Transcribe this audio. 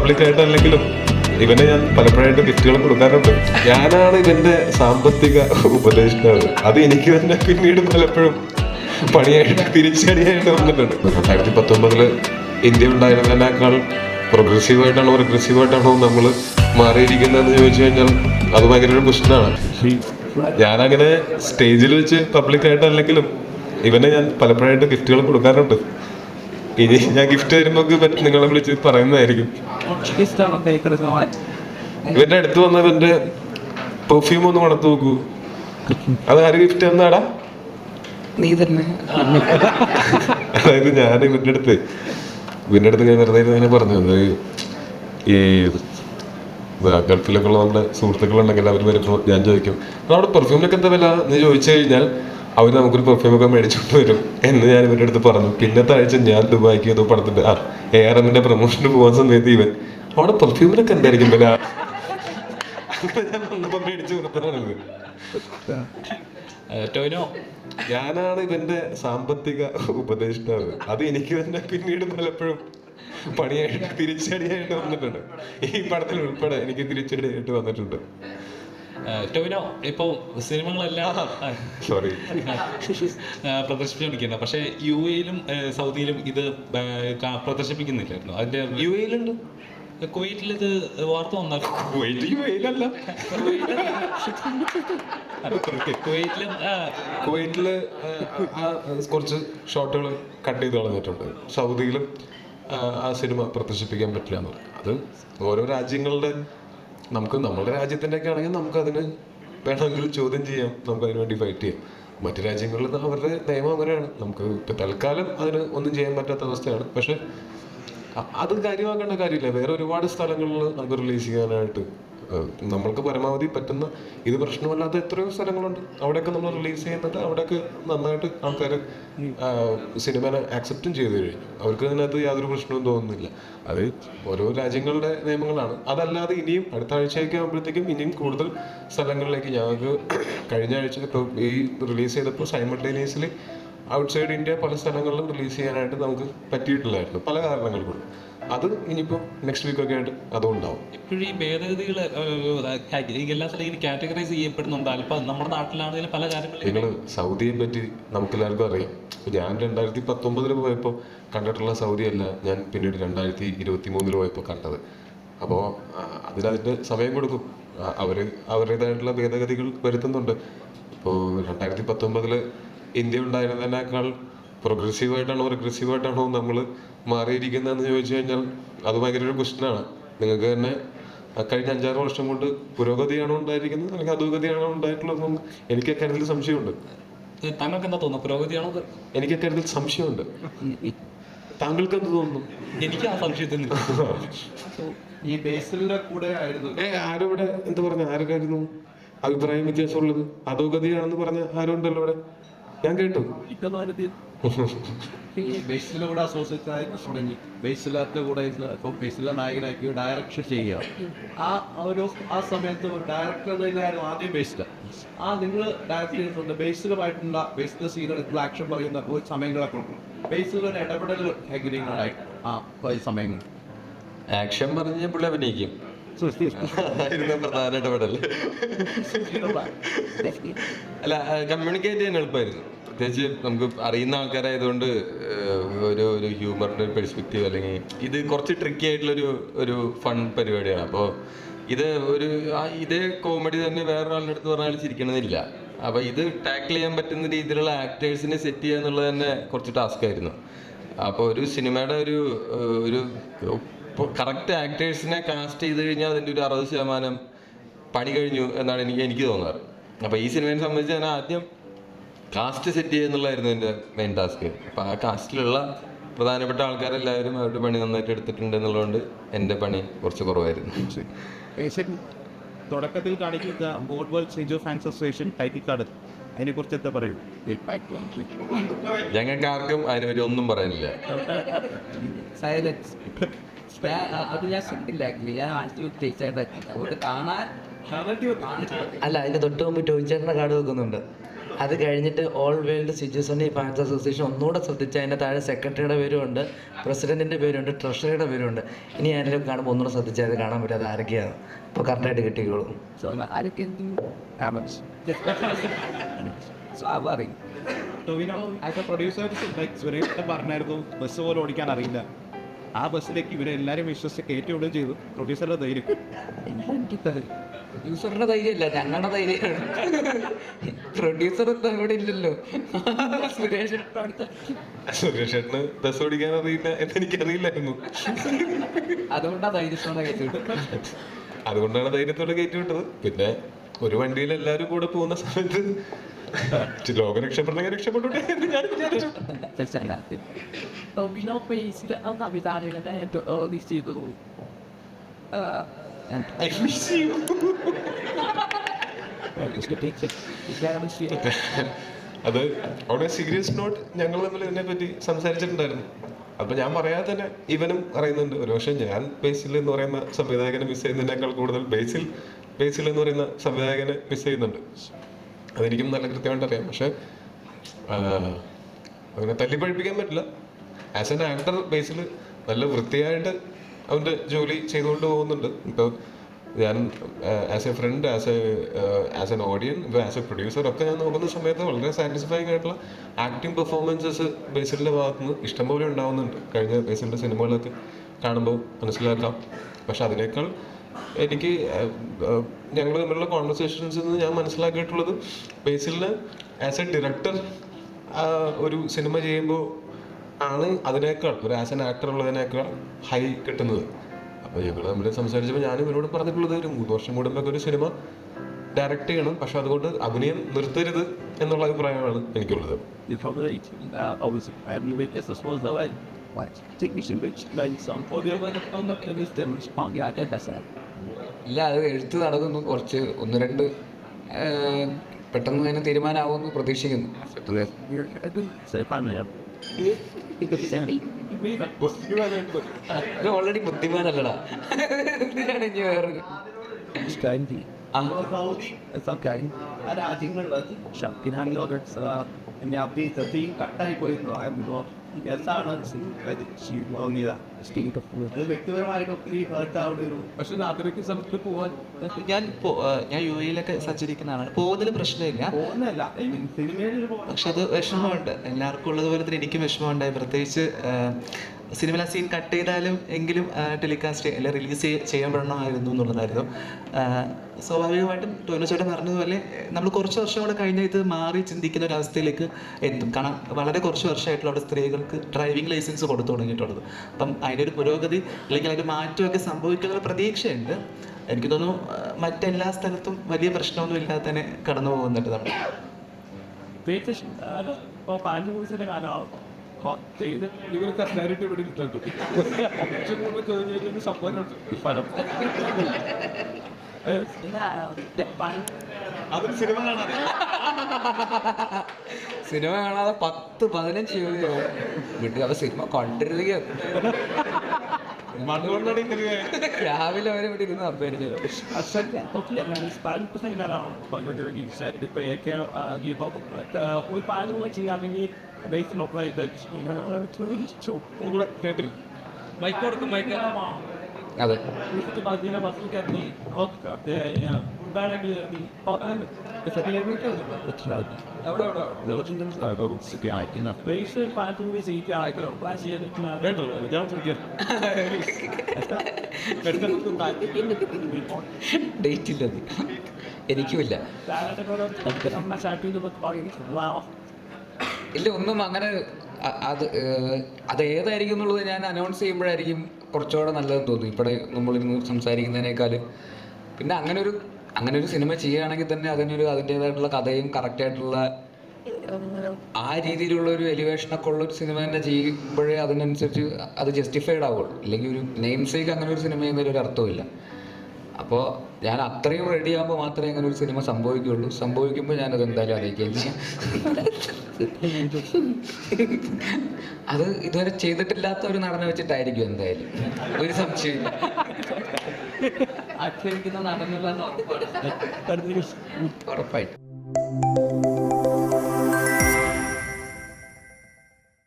പബ്ലിക്കായിട്ട് അല്ലെങ്കിലും ഇവനെ ഞാൻ പലപ്പോഴായിട്ട് ഗിഫ്റ്റുകൾ കൊടുക്കാറുണ്ട്. ഞാനാണ് ഇവന്റെ സാമ്പത്തിക ഉപദേഷ്ടാവ്. അത് എനിക്ക് തന്നെ പിന്നീട് പലപ്പോഴും പണിയായിട്ട് തിരിച്ചടിയായിട്ട് വന്നിട്ടുണ്ട്. 2019 ഇന്ത്യ ഉണ്ടായിരുന്നതിനേക്കാൾ പ്രോഗ്രസീവായിട്ടാണോ റിഗ്രസീവായിട്ടാണോ നമ്മൾ മാറിയിരിക്കുന്നതെന്ന് ചോദിച്ചു കഴിഞ്ഞാൽ അത് ഭയങ്കര ഒരു ക്വസ്റ്റ്യനാണ്. ഞാനങ്ങനെ സ്റ്റേജിൽ വെച്ച് പബ്ലിക്കായിട്ട് അല്ലെങ്കിലും ഇവനെ ഞാൻ പലപ്പോഴായിട്ട് ഗിഫ്റ്റുകൾ കൊടുക്കാറുണ്ട്. ഇനി ഞാൻ ഗിഫ്റ്റ് തരുമ്പോൾ നിങ്ങളെ വിളിച്ച് പറയുന്നതായിരിക്കും. ഇവന്റെ അടുത്ത് വന്ന ഇവന്റെ പെർഫ്യൂം ഒന്ന് മണത്ത് നോക്കൂ. അത് ആര് ഗിഫ്റ്റ് തന്നാടാ? നീ തന്നെ. അതായത് ഞാൻ ഇവന്റെ അടുത്ത് ഞാൻ വെറുതെ ഇങ്ങനെ പറഞ്ഞു, ഈ ഗൾഫിലൊക്കെ ഉള്ള നമ്മുടെ സുഹൃത്തുക്കളുണ്ടെങ്കിൽ അവർ വരുമ്പോൾ ഞാൻ ചോദിക്കും അവിടെ പെർഫ്യൂമിനൊക്കെ എന്താ വില എന്ന് ചോദിച്ചു കഴിഞ്ഞാൽ അവർ നമുക്കൊരു പെർഫ്യൂമൊക്കെ മേടിച്ചോണ്ട് വരും എന്ന് ഞാൻ ഇവരുടെ അടുത്ത് പറഞ്ഞു. പിന്നത്തെ ആഴ്ച ഞാൻ ദുബായിക്ക് ഏതോ പടത്തിന്റെ ARMന്റെ പ്രൊമോഷന് പോകാൻ സമയത്ത് ഇവൻ അവിടെ പെർഫ്യൂമിനൊക്കെ എന്തായിരിക്കും വില, ഞാൻ വന്നപ്പോ മേടിച്ചു കൊടുത്തതാണിത്. ഞാനാണ് ഇവന്റെ സാമ്പത്തിക ഉപദേഷ്ടാവ്. അത് എനിക്ക് തന്നെ പിന്നീട് പലപ്പോഴും പണിയായിട്ട് തിരിച്ചടിയായിട്ട് വന്നിട്ടുണ്ട്. ഈ പടത്തിൽ ഉൾപ്പെടെ എനിക്ക് തിരിച്ചടിയായിട്ട് വന്നിട്ടുണ്ട്. ടോവിനോ ഇപ്പോൾ സിനിമകളെല്ലാം സോറി പ്രദർശിപ്പിച്ചുകൊണ്ടിരിക്കുന്നത്, പക്ഷേ UAE-ലും സൗദിയിലും ഇത് പ്രദർശിപ്പിക്കുന്നില്ലായിരുന്നു. അതിന്റെ UAE-ലുണ്ട്, കുവൈറ്റിൽ ഇത് വാർത്ത വന്നാൽ കുവൈറ്റില് കുറച്ച് ഷോട്ടുകൾ കട്ട് ചെയ്ത് കളഞ്ഞിട്ടുണ്ട്. സൗദിയിലും ആ സിനിമ പ്രദർശിപ്പിക്കാൻ പറ്റില്ല എന്ന് പറയും. അത് ഓരോ രാജ്യങ്ങളുടെ, നമുക്ക് നമ്മുടെ രാജ്യത്തിൻ്റെ ഒക്കെ ആണെങ്കിൽ നമുക്ക് അതിന് വേണമെങ്കിൽ ചോദ്യം ചെയ്യാം, നമുക്ക് അതിന് വേണ്ടി ഫൈറ്റ് ചെയ്യാം. മറ്റു രാജ്യങ്ങളിൽ അവരുടെ നിയമം അങ്ങനെയാണ്. നമുക്ക് ഇപ്പം തൽക്കാലം അതിന് ഒന്നും ചെയ്യാൻ പറ്റാത്ത അവസ്ഥയാണ്. പക്ഷെ അത് കാര്യമാക്കേണ്ട കാര്യമില്ല. വേറെ ഒരുപാട് സ്ഥലങ്ങളിൽ നമുക്ക് റിലീസ് ചെയ്യാനായിട്ട് നമ്മൾക്ക് പരമാവധി പറ്റുന്ന, ഇത് പ്രശ്നമല്ലാത്ത എത്രയോ സ്ഥലങ്ങളുണ്ട്. അവിടെയൊക്കെ നമ്മൾ റിലീസ് ചെയ്യുന്നത് അവിടെയൊക്കെ നന്നായിട്ട് ആൾക്കാർ സിനിമനെ ആക്സെപ്റ്റും ചെയ്തു കഴിഞ്ഞു. അവർക്ക് അതിനകത്ത് യാതൊരു പ്രശ്നവും തോന്നുന്നില്ല. അത് ഓരോ രാജ്യങ്ങളുടെ നിയമങ്ങളാണ്. അതല്ലാതെ ഇനിയും അടുത്ത ആഴ്ചയൊക്കെ ആകുമ്പോഴത്തേക്കും ഇനിയും കൂടുതൽ സ്ഥലങ്ങളിലേക്ക് ഞങ്ങൾക്ക് കഴിഞ്ഞ ആഴ്ച ഇപ്പോൾ ഈ റിലീസ് ചെയ്തപ്പോൾ സൈമൾട്ടേനിയസ്ലി ഔട്ട്സൈഡ് ഇന്ത്യ പല സ്ഥലങ്ങളിലും റിലീസ് ചെയ്യാനായിട്ട് നമുക്ക് പറ്റിയിട്ടില്ലായിരുന്നു, പല കാരണങ്ങൾ കൊണ്ട്. അത് ഇനിയിപ്പോൾ നെക്സ്റ്റ് വീക്കൊക്കെ ആയിട്ട് അതും ഉണ്ടാവും. ഇപ്പോഴും ഈ ഭേദഗതികൾ എല്ലാ സ്ഥലത്തും കാറ്റഗറൈസ് ചെയ്യപ്പെടുന്നുണ്ട്. അല്പം നമ്മുടെ നാട്ടിലാണെങ്കിലും പല കാര്യങ്ങളും. നിങ്ങൾ സൗദിയെ പറ്റി നമുക്കെല്ലാവർക്കും അറിയാം. ഞാൻ 2019 പോയപ്പോൾ കണ്ടിട്ടുള്ള സൗദിയല്ല ഞാൻ പിന്നീട് 2023 പോയപ്പോൾ കണ്ടത്. അപ്പോൾ അതിൻ്റെ സമയം കൊടുക്കും. അവരുടേതായിട്ടുള്ള ഭേദഗതികൾ വരുത്തുന്നുണ്ട്. ഇപ്പോൾ 2019 ഇന്ത്യ ഉണ്ടായിരുന്നതിനേക്കാൾ പ്രോഗ്രസീവായിട്ടാണോ റിഗ്രസീവായിട്ടാണോ നമ്മൾ മാറിയിരിക്കുന്നതെന്ന് ചോദിച്ചു കഴിഞ്ഞാൽ അത് ഭയങ്കര ഒരു ക്വസ്റ്റ്യനാണ്. നിങ്ങൾക്ക് തന്നെ കഴിഞ്ഞ 5-6 വർഷം കൊണ്ട് പുരോഗതിയാണോ ഉണ്ടായിരിക്കുന്നത് അല്ലെങ്കിൽ അധോഗതിയാണോ ഉണ്ടായിട്ടുള്ളതെന്നും എനിക്ക് അക്കാര്യത്തിൽ സംശയമുണ്ട്. താങ്കൾക്ക് എന്താ തോന്നുന്നു, പുരോഗതിയാണോ? എനിക്ക് അക്കാര്യത്തിൽ സംശയമുണ്ട്. താങ്കൾക്ക് എന്ത് തോന്നുന്നു? എനിക്ക് ആ സംശയത്തിൽ ഈ ബേസിലിന്റെ കൂടെ ആയിരുന്നു. ആരോടെ എന്ത് പറഞ്ഞു? ആരൊക്കെയായിരുന്നു അഭിപ്രായം വ്യത്യാസമുള്ളത്? അധോഗതിയാണെന്ന് പറഞ്ഞ ആരും ഉണ്ടല്ലോ ഇവിടെ, ഞാൻ കേട്ടു. ബേസിലെ കൂടെ അസോസിയേറ്റ് ആയി തുടങ്ങി. ബേസിലത്തെ കൂടെ ഇപ്പോൾ ബേസിലെ നായകനാക്കി ഡയറക്ഷൻ ചെയ്യുക. ആ സമയത്ത് ഒരു ഡയറക്ടർ തന്നെയായിരുന്നു ആദ്യം ബേസില്. നിങ്ങൾ ഡയറക്ട് ചെയ്തിട്ടുണ്ട് ബേസിലുമായിട്ടുള്ള ബേസിലെ സീനുകൾ ആക്ഷൻ പറയുന്ന ഒരു സമയങ്ങളൊക്കെ ഉണ്ട്. ബേസിലൊരു ഇടപെടൽ എങ്ങനെയുണ്ടായി സമയങ്ങൾ? ആക്ഷൻ പറഞ്ഞ പുള്ളി അഭിനയിക്കും, പ്രധാന ഇടപെടൽ. അല്ല, കമ്മ്യൂണിക്കേറ്റ് ചെയ്യാൻ എളുപ്പമായിരുന്നു. പ്രത്യേകിച്ച് നമുക്ക് അറിയുന്ന ആൾക്കാരായതുകൊണ്ട് ഒരു ഹ്യൂമറിൻ്റെ ഒരു പെർസ്പെക്റ്റീവ്, അല്ലെങ്കിൽ ഇത് കുറച്ച് ട്രിക്കി ആയിട്ടുള്ളൊരു ഫൺ പരിപാടിയാണ്. അപ്പോൾ ഇതേ കോമഡി തന്നെ വേറൊരാളുടെ അടുത്ത് പറഞ്ഞാൽ ചിരിക്കണമെന്നില്ല. അപ്പോൾ ഇത് ടാക്കിൾ ചെയ്യാൻ പറ്റുന്ന രീതിയിലുള്ള ആക്ടേഴ്സിനെ സെറ്റ് ചെയ്യുക എന്നുള്ളത് തന്നെ കുറച്ച് ടാസ്ക് ആയിരുന്നു. അപ്പോൾ ഒരു സിനിമയുടെ ഒരു കറക്റ്റ് ആക്ടേഴ്സിനെ കാസ്റ്റ് ചെയ്ത് കഴിഞ്ഞാൽ അതിൻ്റെ ഒരു 60% പണി കഴിഞ്ഞു എന്നാണ് എനിക്ക് തോന്നാറ്. അപ്പോൾ ഈ സിനിമയെ സംബന്ധിച്ച് ഞാൻ ആദ്യം കാസ്റ്റ് സെറ്റ് ചെയ്യുക എന്നുള്ളതായിരുന്നു എൻ്റെ മെയിൻ ടാസ്ക്. അപ്പോൾ ആ കാസ്റ്റിലുള്ള പ്രധാനപ്പെട്ട ആൾക്കാരെല്ലാവരും അവരുടെ പണി നന്നായിട്ട് എടുത്തിട്ടുണ്ട് എന്നുള്ളതുകൊണ്ട് എൻ്റെ പണി കുറച്ച് കുറവായിരുന്നു. തുടക്കത്തിൽ കാണിക്കുന്ന board world change of fans association title card, അതിനെക്കുറിച്ച് എന്താ പറയും? ഞങ്ങൾക്ക് ആർക്കും അതിനെപ്പറ്റി ഒന്നും പറയാനില്ല. അത് ഞാൻ ശ്രദ്ധില്ല. ഞാൻ കാണാൻ അല്ല, അതിന്റെ തൊട്ട് മുമ്പ് ടോയിച്ചേട്ടൻ്റെ കാർഡ് വെക്കുന്നുണ്ട്. അത് കഴിഞ്ഞിട്ട് ഓൾ വേൾഡ് സിജുസണി ഫാൻസ് അസോസിയേഷൻ ഒന്നുകൂടെ ശ്രദ്ധിച്ച് അതിൻ്റെ താഴെ സെക്രട്ടറിയുടെ പേരുമുണ്ട്, പ്രസിഡൻറ്റിൻ്റെ പേരുണ്ട്, ട്രഷറിയുടെ പേരുണ്ട്. ഇനി ആരെങ്കിലും കാണുമ്പോൾ ഒന്നുകൂടെ ശ്രദ്ധിച്ചാൽ അത് കാണാൻ പറ്റാതെ ആരൊക്കെയാണ് അപ്പോൾ കറക്റ്റായിട്ട് കിട്ടിക്കോളും. Tovino as a producers like Suresh പറഞ്ഞായിരുന്നു ബസ് പോലെ ഓടിക്കാൻ അറിയില്ല. ആ ബസ്സിലേക്ക് ഇവരെല്ലാവരും വിശ്വസിച്ച് കയറ്റി ചെയ്തു. പ്രൊഡ്യൂസറുടെ ധൈര്യം പ്രൊഡ്യൂസറിൻ്റെ ധൈര്യമില്ല, ഞങ്ങളുടെ ധൈര്യമാണ്. പ്രൊഡ്യൂസർ ഇവിടെ ഇല്ലല്ലോ. സുരേഷ് സുരേഷേട്ടന് ബസ് ഓടിക്കാൻ അറിയില്ല എന്നെനിക്കറിയില്ലായിരുന്നു. അതുകൊണ്ടാണ് ധൈര്യത്തോടെ കേട്ടിട്ട്. അതുകൊണ്ടാണ് ധൈര്യത്തോടെ കയറ്റി വിട്ടത്. പിന്നെ ഒരു വണ്ടിയിൽ എല്ലാവരും കൂടെ പോകുന്ന സമയത്ത് ലോകം രക്ഷപ്പെടണമെങ്കിൽ രക്ഷപ്പെട്ടോട്ടെ എന്ന് ഞാൻ വിചാരിച്ചു. Torino Pace a capitale di sito. I miss you. അത് അവിടെ സീരിയസ് നോട്ട് ഞങ്ങൾ തമ്മിൽ ഇതിനെ പറ്റി സംസാരിച്ചിട്ടുണ്ടായിരുന്നു. അപ്പൊ ഞാൻ പറയാതെ തന്നെ ഇവനും അറിയുന്നുണ്ട്. ഒരു പക്ഷേ ഞാൻ ബേസിൽ എന്ന് പറയുന്ന സംവിധായകനെ മിസ് ചെയ്യുന്നതിനേക്കാൾ കൂടുതൽ ബേസിൽ എന്ന് പറയുന്ന സംവിധായകനെ മിസ് ചെയ്യുന്നുണ്ട്. അതെനിക്കും നല്ല കൃത്യമായിട്ട് അറിയാം. പക്ഷെ അങ്ങനെ തല്ലിപ്പഴിപ്പിക്കാൻ പറ്റില്ല. ആസ് എൻ ആക്ടർ ബേസിൽ നല്ല വൃത്തിയായിട്ട് അവൻ്റെ ജോലി ചെയ്തുകൊണ്ട് പോകുന്നുണ്ട്. ഇപ്പോൾ ഞാൻ as a friend, as an ഓഡിയൻ, ഇപ്പോൾ ആസ് എ പ്രൊഡ്യൂസർ ഒക്കെ ഞാൻ നോക്കുന്ന സമയത്ത് വളരെ സാറ്റിസ്ഫൈങ് ആയിട്ടുള്ള ആക്ടിങ് പെർഫോമൻസസ് ബേസിലിൻ്റെ ഭാഗത്തുനിന്ന് ഇഷ്ടംപോലെ ഉണ്ടാവുന്നുണ്ട്. കഴിഞ്ഞ ബേസിലിൻ്റെ സിനിമകളൊക്കെ കാണുമ്പോൾ മനസ്സിലാക്കാം. പക്ഷെ അതിനേക്കാൾ എനിക്ക് ഞങ്ങൾ തമ്മിലുള്ള കോൺവെർസേഷൻസിൽ നിന്ന് ഞാൻ മനസ്സിലാക്കിയിട്ടുള്ളത് ബേസിലിന് ആസ് എ ഡയറക്ടർ ഒരു സിനിമ ചെയ്യുമ്പോൾ ആണ് അതിനേക്കാൾ ഒരു ആസ് എൻ ആക്ടർ ഉള്ളതിനേക്കാൾ ഹൈ കിട്ടുന്നത്. അപ്പോൾ ഞങ്ങൾ തമ്മിൽ സംസാരിച്ചപ്പോൾ ഞാനും ഇവരോട് പറഞ്ഞിട്ടുള്ളത് ഒരു 3 വർഷം കൂടുമ്പോൾ ഒരു സിനിമ ഡയറക്റ്റ് ചെയ്യണം, പക്ഷെ അതുകൊണ്ട് അഭിനയം നിർത്തരുത് എന്നുള്ള അഭിപ്രായമാണ് എനിക്കുള്ളത്. ഇല്ല, അത് എഴുത്ത് നടക്കുന്നു. കുറച്ച് 1-2 പെട്ടെന്ന് തന്നെ തീരുമാനമാവുമെന്ന് പ്രതീക്ഷിക്കുന്നു. ഓൾറെഡി ബുദ്ധിമാനല്ലടാ. എന്തിനാണ് ഇനി വേറെ കട്ടായി പോയിരുന്നു. പക്ഷെ നാട്ടിലേക്ക് സ്ഥലത്ത് പോവാൻ ഞാൻ യു എയിലൊക്കെ സഞ്ചരിക്കുന്നതാണ്. പോകുന്നതിൽ പ്രശ്നമില്ല, പോകുന്നല്ല സിനിമയിൽ പക്ഷെ അത് വിഷമമുണ്ട്. എല്ലാവർക്കും ഉള്ളതുപോലെ തന്നെ എനിക്കും വിഷമമുണ്ടായി. പ്രത്യേകിച്ച് സിനിമ സീൻ കട്ട് ചെയ്താലും എങ്കിലും ടെലികാസ്റ്റ് അല്ലെ റിലീസ് ചെയ്യപ്പെടണമായിരുന്നു എന്നുള്ളതായിരുന്നു. സ്വാഭാവികമായിട്ടും ടോവിനോ ചേട്ടൻ പറഞ്ഞതുപോലെ നമ്മൾ കുറച്ച് വർഷം കൂടെ കഴിഞ്ഞാൽ ഇത് മാറി ചിന്തിക്കുന്ന ഒരു അവസ്ഥയിലേക്ക് എത്തും. കാരണം വളരെ കുറച്ച് വർഷമായിട്ടുള്ള അവിടെ സ്ത്രീകൾക്ക് ഡ്രൈവിംഗ് ലൈസൻസ് കൊടുത്തു തുടങ്ങിയിട്ടുള്ളത്. അപ്പം അതിൻ്റെ ഒരു പുരോഗതി അല്ലെങ്കിൽ അതിൻ്റെ മാറ്റമൊക്കെ സംഭവിക്കുന്ന പ്രതീക്ഷയുണ്ട്. എനിക്ക് തോന്നുന്നു മറ്റെല്ലാ സ്ഥലത്തും വലിയ പ്രശ്നമൊന്നും ഇല്ലാതെ തന്നെ കടന്നു പോകുന്നുണ്ട് നമ്മൾ. ഇവർക്ക് ക്ലാരിറ്റി ഇവിടെ കിട്ടുന്നുണ്ട്. സംഭവം അതൊരു സിനിമ കാണാതെ സിനിമ കാണാതെ 10-15 വീട്ടിൽ അപ്പോൾ സിനിമ കണ്ടിരുന്നെങ്കിൽ മണ്ണുകൊണ്ടാണ് ഇങ്ങനെ രാവിലെ അവരെ ഇവിടെ ഇരുന്ന് അഭ്യർത്ഥിച്ചത്. മൈക്ക് കൊടുക്കും, മൈക്ക്. അതെ, ഡേറ്റ് ഇല്ല, എനിക്കുമില്ല. ഇല്ല, ഒന്നും അങ്ങനെ അത് ഏതായിരിക്കും എന്നുള്ളത് ഞാൻ അനൗൺസ് ചെയ്യുമ്പോഴായിരിക്കും കുറച്ചുകൂടെ നല്ലതെന്ന് തോന്നുന്നു. ഇവിടെ നമ്മളിന്ന് സംസാരിക്കുന്നതിനേക്കാൾ. പിന്നെ അങ്ങനെ ഒരു സിനിമ ചെയ്യുകയാണെങ്കിൽ തന്നെ അതിൻ്റേതായിട്ടുള്ള കഥയും കറക്റ്റായിട്ടുള്ള ആ രീതിയിലുള്ള ഒരു എലിവേഷനൊക്കെ ഉള്ളൊരു സിനിമ തന്നെ ചെയ്യുമ്പോഴേ അതിനനുസരിച്ച് അത് ജസ്റ്റിഫൈഡ് ആവുള്ളൂ. ഇല്ലെങ്കിൽ ഒരു നെയിം സേക്ക് അങ്ങനെ ഒരു സിനിമ ചെയ്യുന്നതിൽ ഒരു അർത്ഥമില്ല. അപ്പോൾ ഞാൻ അത്രയും റെഡി ആകുമ്പോൾ മാത്രമേ അങ്ങനെ ഒരു സിനിമ സംഭവിക്കുകയുള്ളൂ. സംഭവിക്കുമ്പോൾ ഞാനത് എന്തായാലും അറിയിക്കുകയും ചെയ്യാം. അത് ഇതുവരെ ചെയ്തിട്ടില്ലാത്ത ഒരു നടനെ വെച്ചിട്ടായിരിക്കും എന്തായാലും, ഒരു സംശയമില്ല. ആക്ഷേപിക്കുന്ന നടനുള്ള ഉറപ്പായിട്ടും.